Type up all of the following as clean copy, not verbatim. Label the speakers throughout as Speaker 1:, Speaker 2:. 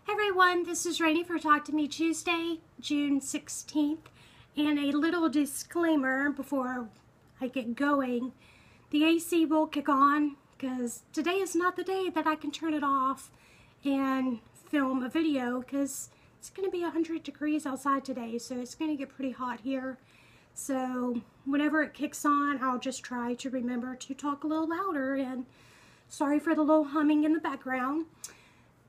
Speaker 1: Hey everyone, this is Rainey for Talk to Me Tuesday, June 16th, and a little disclaimer before I get going. The AC will kick on because today is not the day that I can turn it off and film a video because it's going to be 100 degrees outside today, so it's going to get pretty hot here. So whenever it kicks on, I'll just try to remember to talk a little louder, and sorry for the little humming in the background.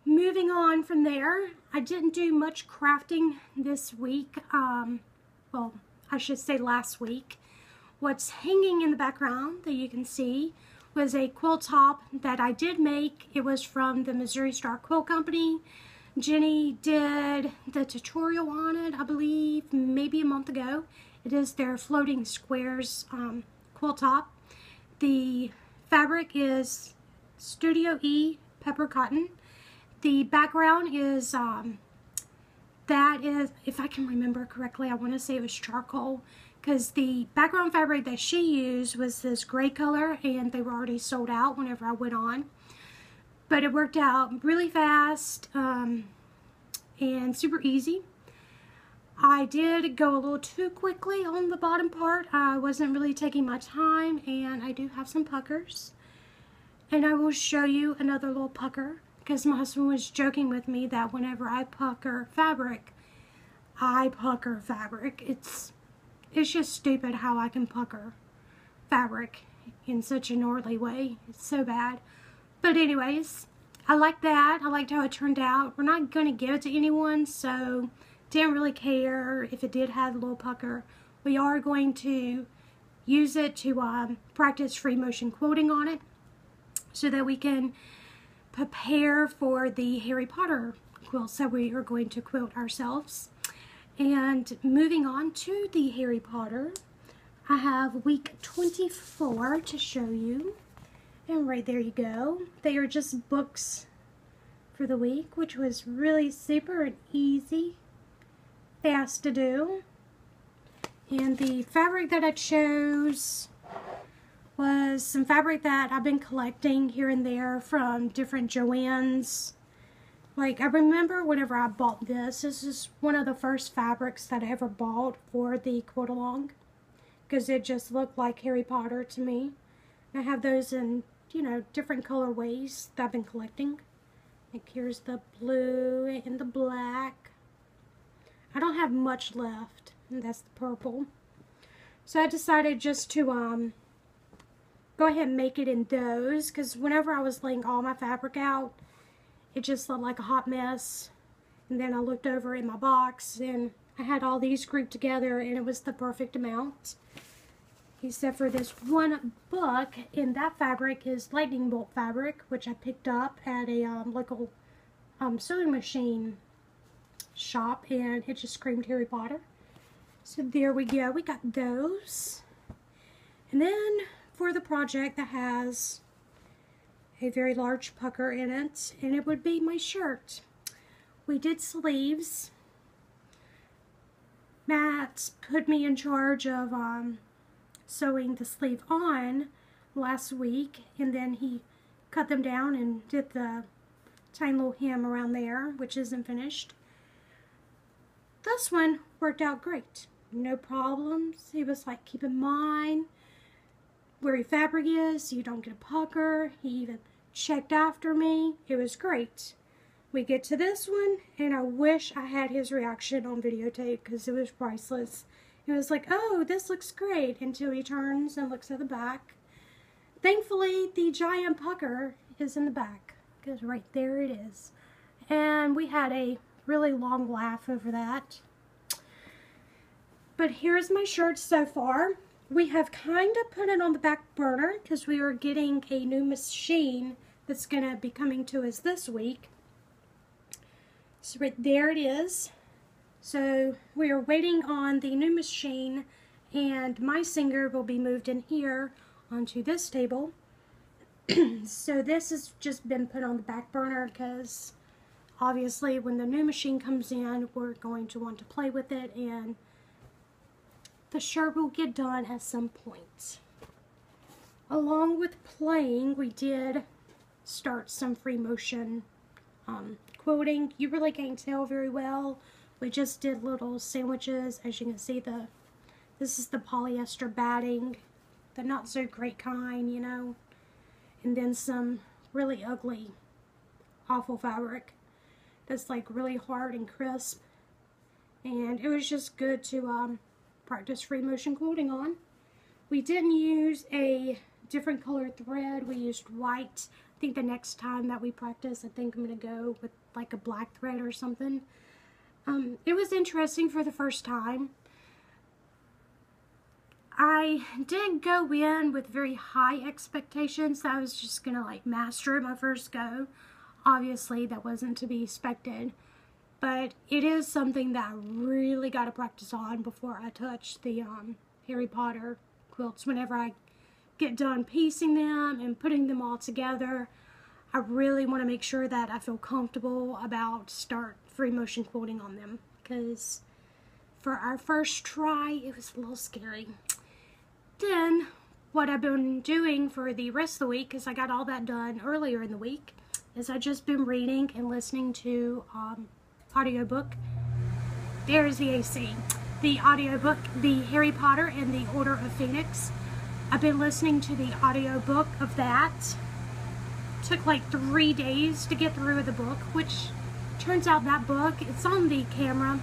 Speaker 1: Moving on from there, I didn't do much crafting this week. Well, I should say last week. What's hanging in the background that you can see was a quilt top that I did make. It was from the Missouri Star Quilt Company. Jenny did the tutorial on it, I believe, maybe a month ago. It is their floating squares quilt top. The fabric is Studio E pepper cotton. The background is, if I can remember correctly, I want to say it was charcoal, because the background fabric that she used was this gray color, and they were already sold out whenever I went on. But it worked out really fast and super easy. I did go a little too quickly on the bottom part. I wasn't really taking my time, and I do have some puckers. And I will show you another little pucker, because my husband was joking with me that whenever I pucker fabric, I pucker fabric. It's just stupid how I can pucker fabric in such a gnarly way. It's so bad. But anyways, I like that. I liked how it turned out. We're not going to give it to anyone, so didn't really care if it did have a little pucker. We are going to use it to practice free motion quilting on it, so that we can prepare for the Harry Potter quilts that we are going to quilt ourselves. And moving on to the Harry Potter, I have week 24 to show you. And right there you go. They are just books for the week, which was really super and easy, fast to do. And the fabric that I chose was some fabric that I've been collecting here and there from different Joann's. Like, I remember whenever I bought this is one of the first fabrics that I ever bought for the quilt along, because it just looked like Harry Potter to me. I have those in, you know, different colorways that I've been collecting. Like, here's the blue and the black. I don't have much left, and that's the purple. So I decided just to go ahead and make it in those, because whenever I was laying all my fabric out, it just looked like a hot mess. And then I looked over in my box, and I had all these grouped together, and it was the perfect amount. Except for this one book, and that fabric is lightning bolt fabric, which I picked up at a local sewing machine shop, and it just screamed Harry Potter. So there we go, we got those. And then for the project that has a very large pucker in it, and it would be my shirt. We did sleeves. Matt put me in charge of sewing the sleeve on last week, and then he cut them down and did the tiny little hem around there, which isn't finished. This one worked out great. No problems. He was like, keep in mind where your fabric is so you don't get a pucker. He even checked after me. It was great. We get to this one, and I wish I had his reaction on videotape, because it was priceless. It was like, oh, this looks great, until he turns and looks at the back. Thankfully, the giant pucker is in the back, because right there it is. And we had a really long laugh over that. But here's my shirt so far. We have kind of put it on the back burner because we are getting a new machine that's going to be coming to us this week. So right there it is. So we are waiting on the new machine, and my singer will be moved in here onto this table. So this has just been put on the back burner because obviously when the new machine comes in, we're going to want to play with it, and the shirt will get done at some point. Along with playing, we did start some free motion quilting. You really can't tell very well. We just did little sandwiches. As you can see, this is the polyester batting, the not so great kind, you know, and then some really ugly, awful fabric that's like really hard and crisp. And it was just good to practice free motion quilting on. We didn't use a different colored thread. We used white. I think the next time that we practice, I think I'm going to go with like a black thread or something. It was interesting for the first time. I didn't go in with very high expectations. I was just going to like master it my first go. Obviously, that wasn't to be expected. But it is something that I really got to practice on before I touch the Harry Potter quilts. Whenever I get done piecing them and putting them all together, I really want to make sure that I feel comfortable about start free motion quilting on them. Because for our first try, it was a little scary. Then, what I've been doing for the rest of the week, because I got all that done earlier in the week, is I've just been reading and listening to audiobook. There's the AC. The audiobook, The Harry Potter and the Order of Phoenix. I've been listening to the audiobook of that. Took like 3 days to get through the book, which turns out that book, it's on the camera.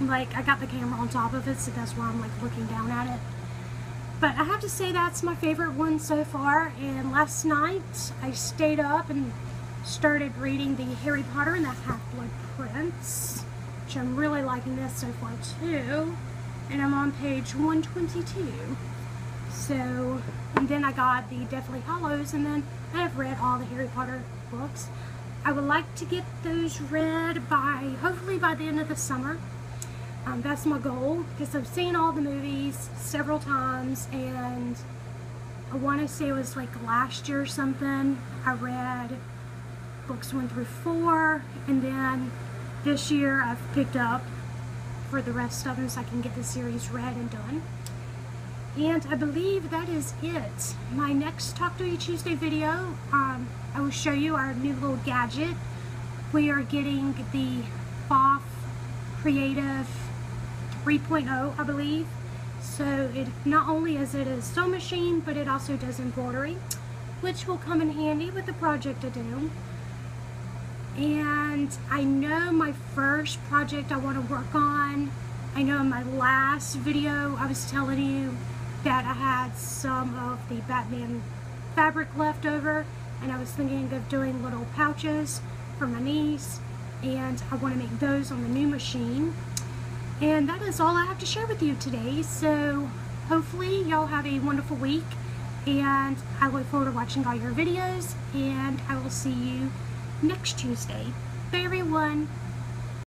Speaker 1: Like, I got the camera on top of it, so that's why I'm like looking down at it. But I have to say that's my favorite one so far. And last night I stayed up and started reading the Harry Potter and the Half-Blood Prince, which I'm really liking this so far too. And I'm on page 122. So, and then I got the Deathly Hallows, and then I have read all the Harry Potter books. I would like to get those read by, hopefully by the end of the summer. That's my goal, because I've seen all the movies several times, and I want to say it was like last year or something, I read books 1 through 4, and then this year I've picked up for the rest of them so I can get the series read and done. And I believe that is it. My next Talk to You Tuesday video, I will show you our new little gadget. We are getting the FOF Creative 3.0, I believe. So it not only is it a sewing machine, but it also does embroidery, which will come in handy with the project to do. And I know my first project I want to work on, I know in my last video I was telling you that I had some of the Batman fabric left over, and I was thinking of doing little pouches for my niece, and I want to make those on the new machine. And that is all I have to share with you today. So hopefully y'all have a wonderful week, and I look forward to watching all your videos, and I will see you next Tuesday. Bye everyone.